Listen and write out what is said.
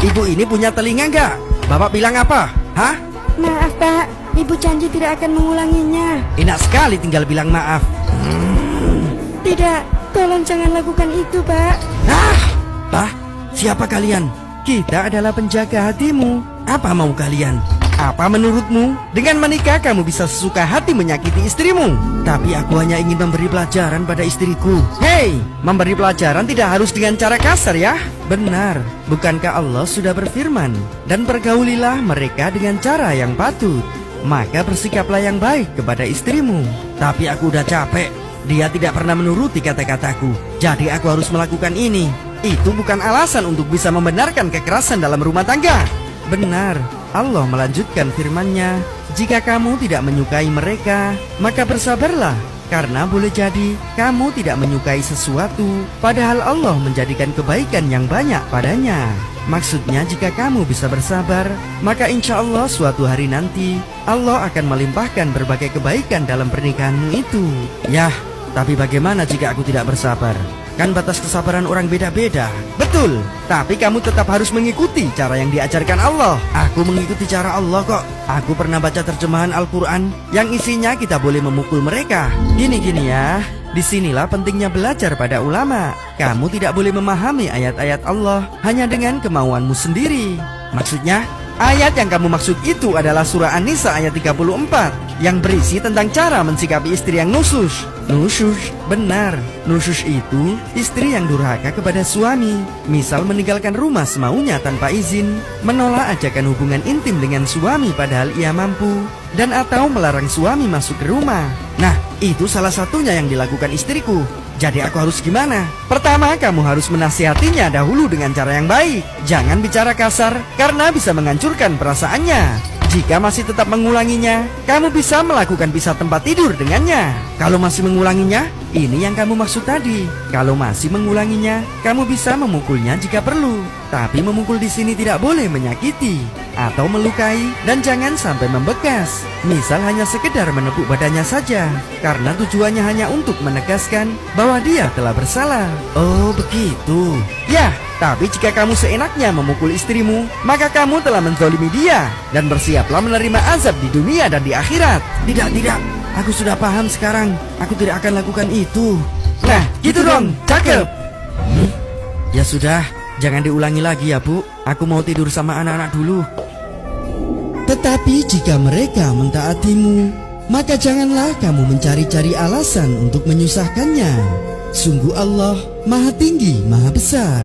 Ibu ini punya telinga nggak? Bapak bilang apa? Hah? Maaf Pak, Ibu janji tidak akan mengulanginya. Enak sekali tinggal bilang maaf. Tidak, tolong jangan lakukan itu Pak. Pak, siapa kalian? Kita adalah penjaga hatimu. Apa mau kalian? Apa menurutmu? Dengan menikah kamu bisa sesuka hati menyakiti istrimu. Tapi aku hanya ingin memberi pelajaran pada istriku. Hei, memberi pelajaran tidak harus dengan cara kasar ya. Benar, bukankah Allah sudah berfirman, dan pergaulilah mereka dengan cara yang patut. Maka bersikaplah yang baik kepada istrimu. Tapi aku udah capek. Dia tidak pernah menuruti kata-kataku. Jadi aku harus melakukan ini. Itu bukan alasan untuk bisa membenarkan kekerasan dalam rumah tangga. Benar, Allah melanjutkan firman-Nya, jika kamu tidak menyukai mereka, maka bersabarlah, karena boleh jadi kamu tidak menyukai sesuatu, padahal Allah menjadikan kebaikan yang banyak padanya. Maksudnya jika kamu bisa bersabar, maka insya Allah suatu hari nanti Allah akan melimpahkan berbagai kebaikan dalam pernikahanmu itu. Yah, tapi bagaimana jika aku tidak bersabar? Kan batas kesabaran orang beda-beda. Betul, tapi kamu tetap harus mengikuti cara yang diajarkan Allah. Aku mengikuti cara Allah kok. Aku pernah baca terjemahan Al-Quran yang isinya kita boleh memukul mereka. Gini-gini ya, disinilah pentingnya belajar pada ulama. Kamu tidak boleh memahami ayat-ayat Allah hanya dengan kemauanmu sendiri. Maksudnya, ayat yang kamu maksud itu adalah surah An-Nisa ayat 34 yang berisi tentang cara mensikapi istri yang nusyush. Nusyush, benar. Nusyush itu istri yang durhaka kepada suami. Misal meninggalkan rumah semaunya tanpa izin, menolak ajakan hubungan intim dengan suami padahal ia mampu, dan atau melarang suami masuk ke rumah. Nah, itu salah satunya yang dilakukan istriku. Jadi aku harus gimana? Pertama, kamu harus menasihatinya dahulu dengan cara yang baik. Jangan bicara kasar, karena bisa menghancurkan perasaannya. Jika masih tetap mengulanginya, kamu bisa melakukan pisah tempat tidur dengannya. Kalau masih mengulanginya, ini yang kamu maksud tadi. Kalau masih mengulanginya, kamu bisa memukulnya jika perlu. Tapi memukul di sini tidak boleh menyakiti atau melukai, dan jangan sampai membekas. Misal hanya sekedar menepuk badannya saja, karena tujuannya hanya untuk menegaskan bahwa dia telah bersalah. Oh begitu. Ya, tapi jika kamu seenaknya memukul istrimu, maka kamu telah menzalimi dia, dan bersiaplah menerima azab di dunia dan di akhirat. Tidak, aku sudah paham sekarang. Aku tidak akan lakukan itu. Nah, gitu dong, cakep. Ya sudah, jangan diulangi lagi ya Bu. Aku mau tidur sama anak-anak dulu. Tetapi jika mereka mentaatimu, maka janganlah kamu mencari-cari alasan untuk menyusahkannya. Sungguh Allah Maha Tinggi, Maha Besar.